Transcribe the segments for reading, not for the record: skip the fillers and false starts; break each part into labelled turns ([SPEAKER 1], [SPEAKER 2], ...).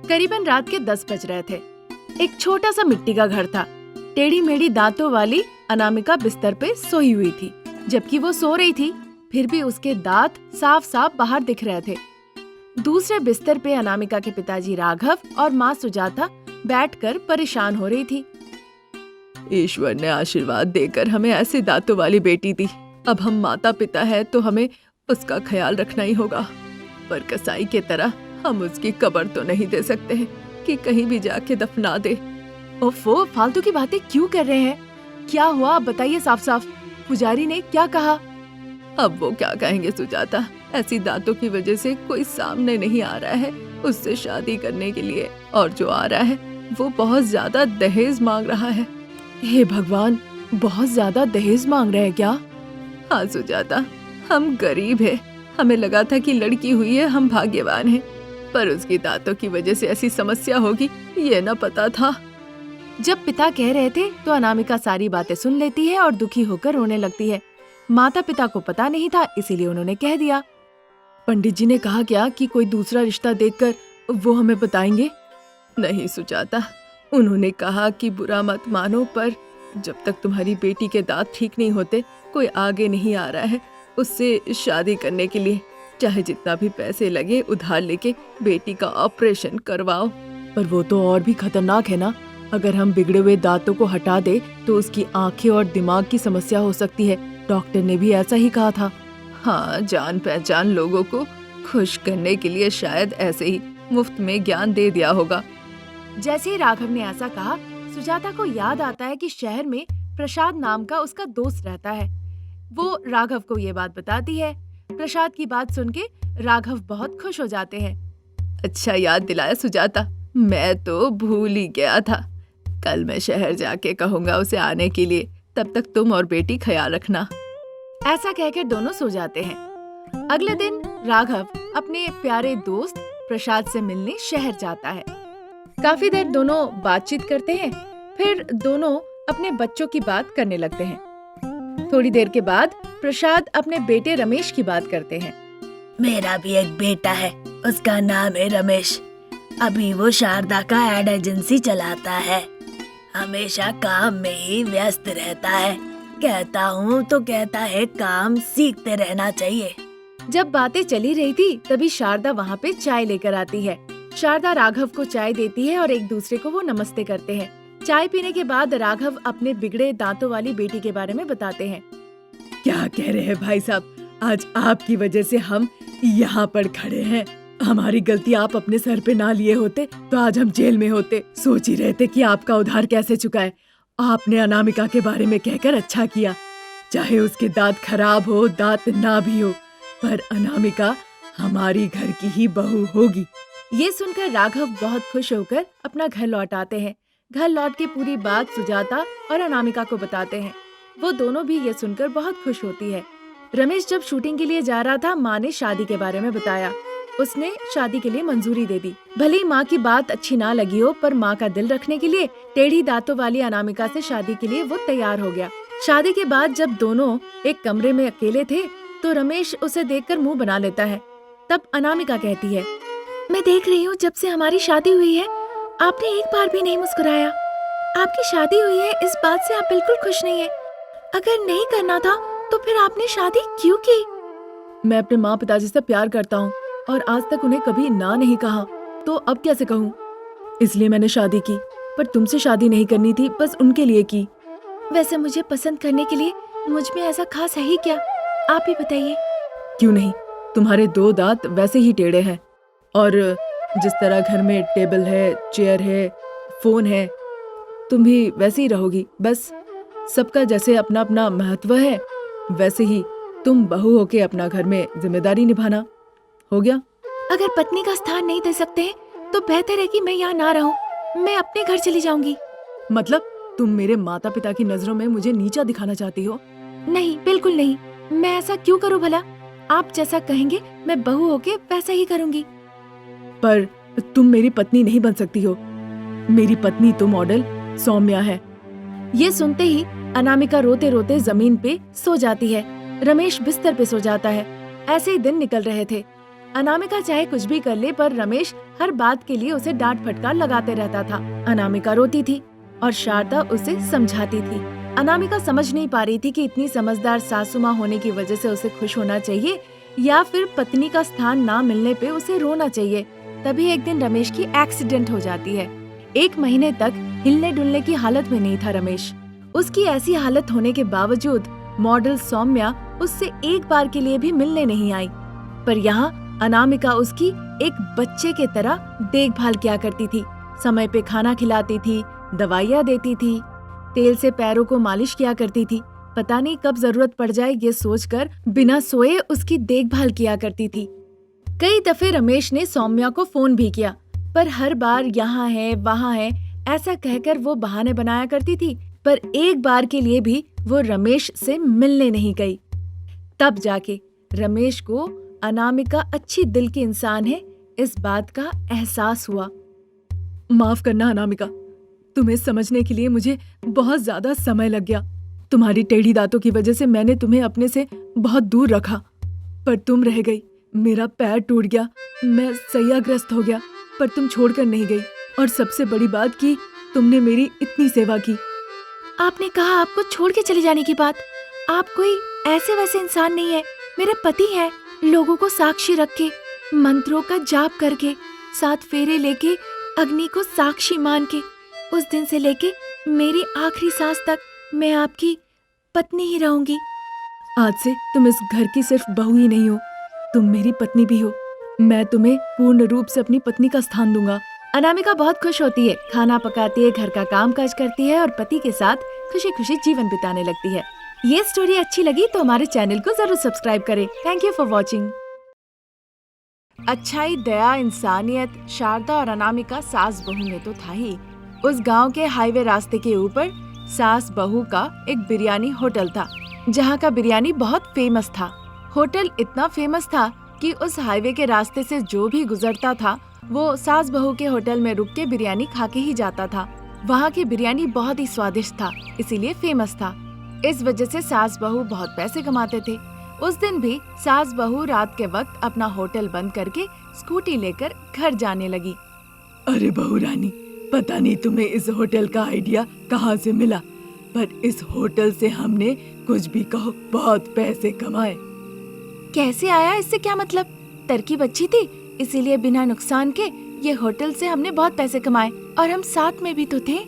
[SPEAKER 1] करीबन रात के 10 बज रहे थे। एक छोटा सा मिट्टी का घर था। टेढ़ी मेढ़ी दांतों वाली अनामिका बिस्तर पे सोई हुई थी। जबकि वो सो रही थी, फिर भी उसके दांत साफ साफ बाहर दिख रहे थे। दूसरे बिस्तर पे अनामिका के पिताजी राघव और माँ सुजाता बैठकर परेशान हो रही थी।
[SPEAKER 2] ईश्वर ने आशीर्वाद देकर हमें ऐसी दांतों वाली बेटी दी। अब हम माता पिता है तो हमें उसका ख्याल रखना ही होगा। पर कसाई के तरह हम उसकी कब्र तो नहीं दे सकते हैं कि कहीं भी जाके दफना दे।
[SPEAKER 1] ओफो, फालतू की बातें क्यों कर रहे हैं? क्या हुआ, बताइए साफ साफ। पुजारी ने क्या कहा?
[SPEAKER 2] अब वो क्या कहेंगे सुजाता, ऐसी दांतों की वजह से कोई सामने नहीं आ रहा है उससे शादी करने के लिए, और जो आ रहा है वो बहुत ज्यादा दहेज मांग रहा है।
[SPEAKER 1] हे भगवान, बहुत ज्यादा दहेज मांग रहे हैं क्या?
[SPEAKER 2] हाँ सुजाता, हम गरीब हैं। हमें लगा था कि लड़की हुई है, हम भाग्यवान हैं, पर उसकी दांतों की वजह से ऐसी समस्या होगी ये न पता था।
[SPEAKER 1] जब पिता कह रहे थे तो अनामिका सारी बातें सुन लेती है और दुखी होकर रोने लगती है। माता पिता को पता नहीं था, इसीलिए उन्होंने कह दिया।
[SPEAKER 2] पंडित जी ने कहा क्या कि कोई दूसरा रिश्ता देखकर वो हमें बताएंगे? नहीं सुजाता, उन्होंने कहा कि बुरा मत मानो, पर जब तक तुम्हारी बेटी के दांत ठीक नहीं होते कोई आगे नहीं आ रहा है उससे शादी करने के लिए। चाहे जितना भी पैसे लगे उधार लेके बेटी का ऑपरेशन करवाओ।
[SPEAKER 1] पर वो तो और भी खतरनाक है ना। अगर हम बिगड़े हुए दांतों को हटा दे तो उसकी आंखें और दिमाग की समस्या हो सकती है। डॉक्टर ने भी ऐसा ही कहा था।
[SPEAKER 2] हाँ, जान पहचान लोगों को खुश करने के लिए शायद ऐसे ही मुफ्त में ज्ञान दे दिया होगा।
[SPEAKER 1] जैसे ही राघव ने ऐसा कहा, सुजाता को याद आता है कि शहर में प्रसाद नाम का उसका दोस्त रहता है। वो राघव को ये बात बताती है। प्रसाद की बात सुन के राघव बहुत खुश हो जाते हैं।
[SPEAKER 2] अच्छा याद दिलाया सुजाता, मैं तो भूल ही गया था। कल मैं शहर जाके कहूँगा उसे आने के लिए। तब तक तुम और बेटी ख्याल रखना।
[SPEAKER 1] ऐसा कहकर दोनों सो जाते हैं। अगले दिन राघव अपने प्यारे दोस्त प्रसाद से मिलने शहर जाता है। काफी देर दोनों बातचीत करते हैं, फिर दोनों अपने बच्चों की बात करने लगते हैं। थोड़ी देर के बाद प्रसाद अपने बेटे रमेश की बात करते हैं।
[SPEAKER 3] मेरा भी एक बेटा है, उसका नाम है रमेश। अभी वो शारदा का एड एजेंसी चलाता है। हमेशा काम में ही व्यस्त रहता है। कहता हूँ तो कहता है काम सीखते रहना चाहिए।
[SPEAKER 1] जब बातें चली रही थी तभी शारदा वहाँ पे चाय लेकर आती है। शारदा राघव को चाय देती है और एक दूसरे को वो नमस्ते करते हैं। चाय पीने के बाद राघव अपने बिगड़े दांतों वाली बेटी के बारे में बताते हैं।
[SPEAKER 2] क्या कह रहे हैं भाई साहब, आज आपकी वजह से हम यहाँ पर खड़े हैं। हमारी गलती आप अपने सर पे ना लिए होते तो आज हम जेल में होते। सोच ही रहे थे कि आपका उधार कैसे चुकाए। आपने अनामिका के बारे में कहकर अच्छा किया। चाहे उसके दांत खराब हो, दांत ना भी हो, पर अनामिका हमारी घर की ही बहू होगी।
[SPEAKER 1] ये सुनकर राघव बहुत खुश होकर अपना घर लौट आते हैं। घर लौट के पूरी बात सुजाता और अनामिका को बताते हैं। वो दोनों भी ये सुनकर बहुत खुश होती है। रमेश जब शूटिंग के लिए जा रहा था, माँ ने शादी के बारे में बताया। उसने शादी के लिए मंजूरी दे दी। भले ही माँ की बात अच्छी ना लगी हो, पर माँ का दिल रखने के लिए टेढ़ी दांतों वाली अनामिका से शादी के लिए वो तैयार हो गया। शादी के बाद जब दोनों एक कमरे में अकेले थे तो रमेश उसे देखकर मुंह बना लेता है। तब अनामिका कहती है, मैं देख रही हूँ जब से हमारी शादी हुई है आपने एक बार भी नहीं मुस्कुराया। आपकी शादी हुई है इस बात से आप बिल्कुल खुश नहीं है। अगर नहीं करना था तो फिर आपने शादी क्यों की?
[SPEAKER 2] मैं अपने माँ पिताजी से प्यार करता हूँ और आज तक उन्हें कभी ना नहीं कहा, तो अब कैसे कहूँ? इसलिए मैंने शादी की, पर तुमसे शादी नहीं करनी थी, बस उनके लिए की।
[SPEAKER 1] वैसे मुझे पसंद करने के लिए मुझ में ऐसा खास है ही क्या? आप ही बताइए।
[SPEAKER 2] क्यों नहीं, तुम्हारे 2 दांत वैसे ही टेढ़े हैं, और जिस तरह घर में टेबल है, चेयर है, फोन है, तुम भी वैसे ही रहोगी। बस सबका जैसे अपना अपना महत्व है, वैसे ही तुम बहू होके अपना घर में जिम्मेदारी निभाना। हो गया?
[SPEAKER 1] अगर पत्नी का स्थान नहीं दे सकते तो बेहतर है कि मैं यहाँ ना रहूं। मैं अपने घर चली जाऊंगी।
[SPEAKER 2] मतलब तुम मेरे माता पिता की नजरों में मुझे नीचा दिखाना चाहती हो?
[SPEAKER 1] नहीं, बिल्कुल नहीं। मैं ऐसा क्यों करूं भला? आप जैसा कहेंगे मैं बहू होके वैसा ही करूंगी।
[SPEAKER 2] पर तुम मेरी पत्नी नहीं बन सकती हो। मेरी पत्नी तो मॉडल सौम्या है।
[SPEAKER 1] ये सुनते ही अनामिका रोते रोते जमीन पे सो जाती है। रमेश बिस्तर पे सो जाता है। ऐसे ही दिन निकल रहे थे। अनामिका चाहे कुछ भी कर ले, पर रमेश हर बात के लिए उसे डांट फटकार लगाते रहता था। अनामिका रोती थी और शारदा उसे समझाती थी। अनामिका समझ नहीं पा रही थी कि इतनी समझदार सासू माँ होने की वजह से उसे खुश होना चाहिए या फिर पत्नी का स्थान ना मिलने पे उसे रोना चाहिए। तभी एक दिन रमेश की एक्सीडेंट हो जाती है। 1 महीने तक हिलने डुलने की हालत में नहीं था रमेश। उसकी ऐसी हालत होने के बावजूद मॉडल सौम्या उससे एक बार के लिए भी मिलने नहीं आई। पर यहाँ अनामिका उसकी एक बच्चे के तरह देखभाल किया करती थी। समय पे खाना खिलाती थी, दवाइयाँ देती थी, तेल से पैरों को मालिश किया करती थी। पता नहीं कब जरूरत पड़ जाए ये सोचकर बिना सोए उसकी देखभाल किया करती थी। कई दफे रमेश ने सौम्या को फोन भी किया, पर हर बार यहाँ है वहाँ है ऐसा कहकर वो बहाने बनाया करती थी। पर एक बार के लिए भी वो रमेश से मिलने नहीं गई। तब जाके रमेश को अनामिका अच्छी दिल की इंसान है इस बात का एहसास हुआ।
[SPEAKER 2] माफ करना अनामिका, तुम्हें समझने के लिए मुझे बहुत ज्यादा समय लग गया। तुम्हारी टेढ़ी दांतों की वजह से मैंने तुम्हें अपने से बहुत दूर रखा, पर तुम रह गई। मेरा पैर टूट गया, मैं सैयाग्रस्त हो गया, पर तुम छोड़कर नहीं गई। और सबसे बड़ी बात कि तुमने मेरी इतनी सेवा की।
[SPEAKER 1] आपने कहा आपको छोड़ के चले जाने की बात। आप कोई ऐसे वैसे इंसान नहीं है, मेरे पति हैं। लोगों को साक्षी रख के, मंत्रों का जाप करके, 7 फेरे लेके, अग्नि को साक्षी मान के, उस दिन से लेके मेरी आखिरी सांस तक मैं आपकी पत्नी ही रहूंगी।
[SPEAKER 2] आज से तुम इस घर की सिर्फ बहू ही नहीं हो, तुम मेरी पत्नी भी हो। मैं तुम्हें पूर्ण रूप से अपनी पत्नी का स्थान दूंगा।
[SPEAKER 1] अनामिका बहुत खुश होती है, खाना पकाती है, घर का काम काज करती है और पति के साथ खुशी खुशी जीवन बिताने लगती है। ये स्टोरी अच्छी लगी तो हमारे चैनल को जरूर सब्सक्राइब करें। Thank you for watching. अच्छाई, दया, इंसानियत शारदा और अनामिका सास बहू में तो था ही। उस गांव के हाईवे रास्ते के ऊपर सास बहू का एक बिरयानी होटल था, जहां का बिरयानी बहुत फेमस था। होटल इतना फेमस था कि उस हाईवे के रास्ते से जो भी गुजरता था वो सास बहू के होटल में रुक के बिरयानी खा के ही जाता था। वहाँ की बिरयानी बहुत ही स्वादिष्ट था, इसीलिए फेमस था। इस वजह से सास बहू बहुत पैसे कमाते थे। उस दिन भी सास बहू रात के वक्त अपना होटल बंद करके स्कूटी लेकर घर जाने लगी।
[SPEAKER 2] अरे बहू रानी, पता नहीं तुम्हें इस होटल का आइडिया कहाँ से मिला, पर इस होटल से हमने कुछ भी कहो बहुत पैसे कमाए।
[SPEAKER 1] कैसे आया, इससे क्या मतलब? तरकीब अच्छी थी, इसीलिए बिना नुकसान के ये होटल से हमने बहुत पैसे कमाए, और हम साथ में भी तो थे।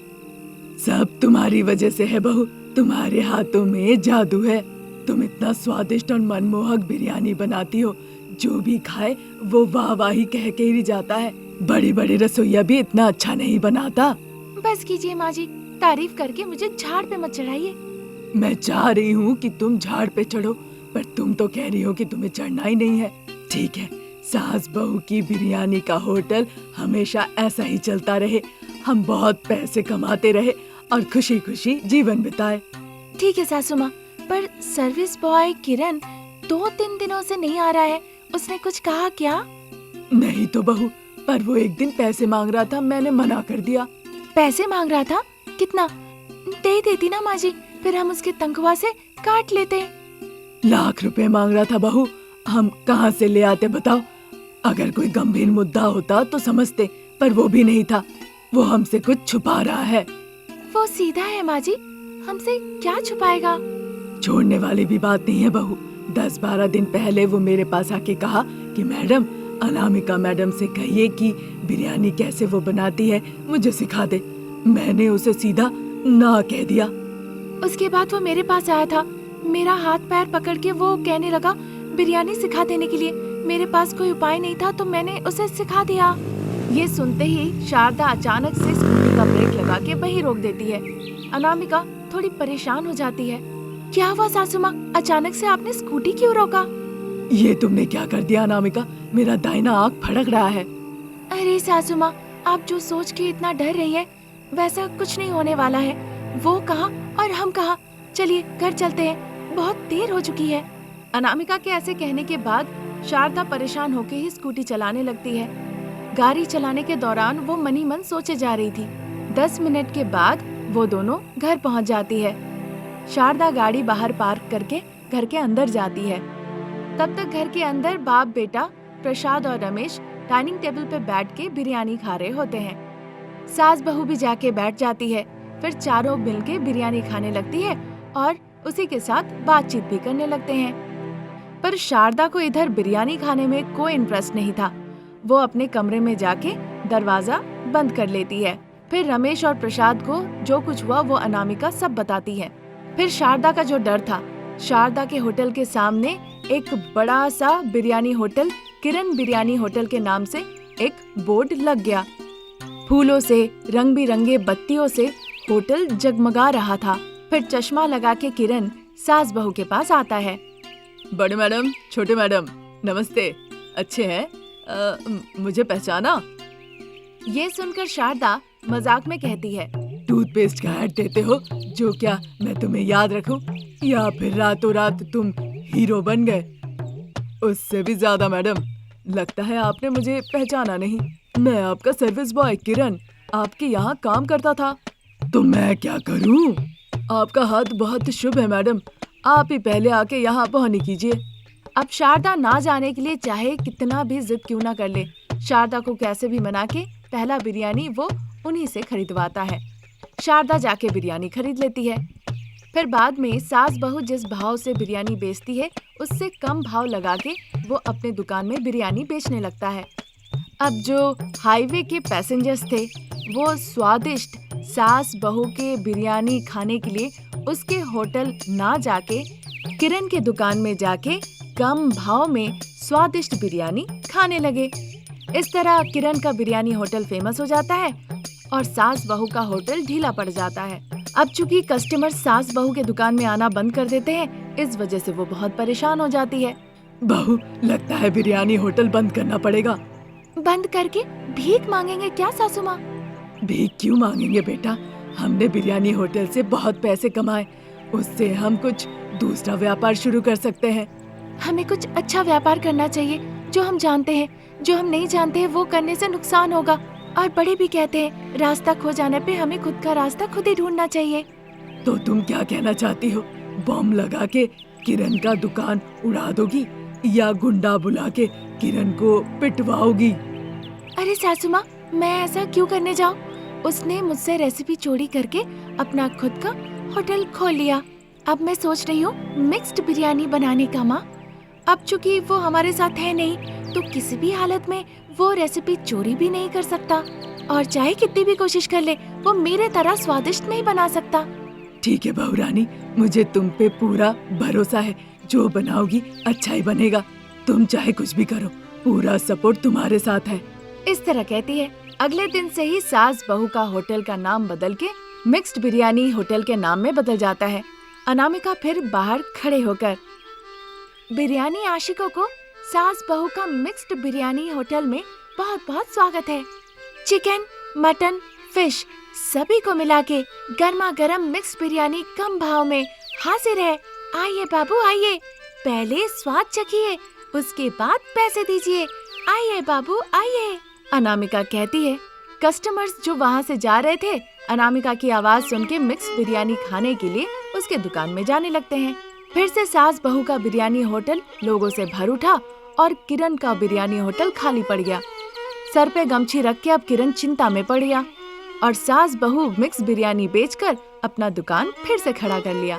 [SPEAKER 2] सब तुम्हारी वजह से है बहू, तुम्हारे हाथों में जादू है। तुम इतना स्वादिष्ट और मनमोहक बिरयानी बनाती हो, जो भी खाए वो वाह वाही कह के ही जाता है। बड़े बड़े रसोइया भी इतना अच्छा नहीं बनाता।
[SPEAKER 1] बस कीजिए माँ जी, तारीफ करके मुझे झाड़ पे मत चढ़ाइए।
[SPEAKER 2] मैं चाह रही हूँ कि तुम झाड़ पे चढ़ो, पर तुम तो कह रही हो कि तुम्हें चढ़ना ही नहीं है। ठीक है, सास बहू की बिरयानी का होटल हमेशा ऐसा ही चलता रहे, हम बहुत पैसे कमाते रहे और खुशी खुशी जीवन बिताए।
[SPEAKER 1] ठीक है सासू माँ, पर सर्विस बॉय किरण 2-3 दिनों से नहीं आ रहा है, उसने कुछ कहा क्या?
[SPEAKER 2] नहीं तो बहू, पर वो एक दिन पैसे मांग रहा था, मैंने मना कर दिया।
[SPEAKER 1] पैसे मांग रहा था? कितना? दे देती ना माँ जी, फिर हम उसके तनख्वाह से काट लेते।
[SPEAKER 2] लाख रुपए मांग रहा था बहू, हम कहाँ से ले आते बताओ? अगर कोई गंभीर मुद्दा होता तो समझते, पर वो भी नहीं था। वो हमसे कुछ छुपा रहा है।
[SPEAKER 1] वो सीधा है माँ जी, हमसे क्या छुपाएगा?
[SPEAKER 2] छोड़ने वाली भी बात नहीं है बहू। 10-12 दिन पहले वो मेरे पास आके कहा कि मैडम, अनामिका मैडम से कहिए कि बिरयानी कैसे वो बनाती है मुझे सिखा दे। मैंने उसे सीधा ना कह दिया।
[SPEAKER 1] उसके बाद वो मेरे पास आया था, मेरा हाथ पैर पकड़ के वो कहने लगा बिरयानी सिखा देने के लिए। मेरे पास कोई उपाय नहीं था तो मैंने उसे सिखा दिया। ये सुनते ही शारदा अचानक से स्कूटी का ब्रेक लगा के वहीं रोक देती है। अनामिका थोड़ी परेशान हो जाती है। क्या हुआ सासू माँ, अचानक से आपने स्कूटी क्यों रोका?
[SPEAKER 2] ये तुमने क्या कर दिया अनामिका, मेरा दाहिना आँख फड़क रहा है।
[SPEAKER 1] अरे सासू माँ, आप जो सोच के इतना डर रही है वैसा कुछ नहीं होने वाला है। वो कहाँ और हम कहाँ, चलिए घर चलते हैं, बहुत देर हो चुकी है। अनामिका के ऐसे कहने के बाद शारदा परेशान होके ही स्कूटी चलाने लगती है। गाड़ी चलाने के दौरान वो मनी मन सोचे जा रही थी। 10 मिनट के बाद वो दोनों घर पहुंच जाती है। शारदा गाड़ी बाहर पार्क करके घर के अंदर जाती है। तब तक घर के अंदर बाप बेटा प्रसाद और रमेश डाइनिंग टेबल पे बैठ के बिरयानी खा रहे होते हैं। सास बहू भी जाके बैठ जाती है। फिर चारों मिलके बिरयानी खाने लगती है और उसी के साथ बातचीत भी करने लगते हैं। पर शारदा को इधर बिरयानी खाने में कोई इंटरेस्ट नहीं था। वो अपने कमरे में जाके दरवाजा बंद कर लेती है। फिर रमेश और प्रसाद को जो कुछ हुआ वो अनामिका सब बताती है। फिर शारदा का जो डर था, शारदा के होटल के सामने एक बड़ा सा बिरयानी होटल, किरण बिरयानी होटल के नाम से एक बोर्ड लग गया। फूलों से, रंग बिरंगे बत्तियों से होटल जगमगा रहा था। फिर चश्मा लगा के किरण सास बहू के पास आता है।
[SPEAKER 2] बड़े मैडम, छोटे मैडम, नमस्ते, अच्छे हैं? मुझे पहचाना?
[SPEAKER 1] ये सुनकर शारदा मजाक में कहती है,
[SPEAKER 2] टूथपेस्ट का ऐड देते हो जो क्या मैं तुम्हें याद रखूं, या फिर रातों रात तुम हीरो बन गए? उससे भी ज्यादा मैडम, लगता है आपने मुझे पहचाना नहीं। मैं आपका सर्विस बॉय किरण आपके यहाँ काम करता था। तो मैं क्या करूं? आपका हाथ बहुत शुभ है मैडम, आप ही पहले आके यहाँ बहनी कीजिए।
[SPEAKER 1] अब शारदा ना जाने के लिए चाहे कितना भी जिद क्यों ना कर ले, शारदा को कैसे भी मना के पहला बिरयानी वो उन्हीं से खरीदवाता है। शारदा जाके बिरयानी खरीद लेती है। फिर बाद में सास बहू जिस भाव से बिरयानी बेचती है उससे कम भाव लगा के वो अपने दुकान में बिरयानी बेचने लगता है। अब जो हाईवे के पैसेंजर्स थे वो स्वादिष्ट सास बहू के बिरयानी खाने के लिए उसके होटल ना जाके किरण के दुकान में जाके कम भाव में स्वादिष्ट बिरयानी खाने लगे। इस तरह किरण का बिरयानी होटल फेमस हो जाता है और सास बहू का होटल ढीला पड़ जाता है। अब चूंकि कस्टमर सास बहू के दुकान में आना बंद कर देते हैं, इस वजह से वो बहुत परेशान हो जाती है।
[SPEAKER 2] बहू, लगता है बिरयानी होटल बंद करना पड़ेगा।
[SPEAKER 1] बंद करके भीख मांगेंगे क्या सासू माँ?
[SPEAKER 2] भीख क्यों मांगेंगे बेटा, हमने बिरयानी होटल से बहुत पैसे कमाए, उससे हम कुछ दूसरा व्यापार शुरू कर सकते हैं।
[SPEAKER 1] हमें कुछ अच्छा व्यापार करना चाहिए जो हम जानते हैं। जो हम नहीं जानते हैं वो करने से नुकसान होगा। और बड़े भी कहते हैं रास्ता खो जाने पे हमें खुद का रास्ता खुद ही ढूंढना चाहिए।
[SPEAKER 2] तो तुम क्या कहना चाहती हो? बम लगा के किरण का दुकान उड़ा दोगी या गुंडा बुला के किरण को पिटवाओगी?
[SPEAKER 1] अरे सासू माँ, मैं ऐसा क्यों करने जाऊँ? उसने मुझसे रेसिपी चोरी करके अपना खुद का होटल खोल लिया। अब मैं सोच रही हूँ मिक्स्ड बिरयानी बनाने का माँ। अब चूंकि वो हमारे साथ है नहीं तो किसी भी हालत में वो रेसिपी चोरी भी नहीं कर सकता और चाहे कितनी भी कोशिश कर ले वो मेरे तरह स्वादिष्ट नहीं बना सकता।
[SPEAKER 2] ठीक है बहू रानी, मुझे तुम पे पूरा भरोसा है। जो बनाओगी अच्छा ही बनेगा। तुम चाहे कुछ भी करो, पूरा सपोर्ट तुम्हारे साथ है।
[SPEAKER 1] इस तरह कहती है। अगले दिन से ही सास बहू का होटल का नाम बदल के मिक्स्ड बिरयानी होटल के नाम में बदल जाता है। अनामिका फिर बाहर खड़े होकर, बिरयानी आशिकों को सास बहू का मिक्स्ड बिरयानी होटल में बहुत बहुत स्वागत है। चिकन, मटन, फिश सभी को मिला के गर्मा गर्म मिक्स्ड बिरयानी कम भाव में हाजिर है। आइए बाबू आइए, पहले स्वाद चखिए, उसके बाद पैसे दीजिए। आइए बाबू आइए, अनामिका कहती है। कस्टमर्स जो वहाँ से जा रहे थे अनामिका की आवाज सुन के मिक्स बिरयानी खाने के लिए उसके दुकान में जाने लगते हैं। फिर से सास बहू का बिरयानी होटल लोगों से भर उठा और किरण का बिरयानी होटल खाली पड़ गया। सर पे गमछी रख के अब किरण चिंता में पड़ गया और सास बहू मिक्स बिरयानी बेचकर अपना दुकान फिर से खड़ा कर लिया।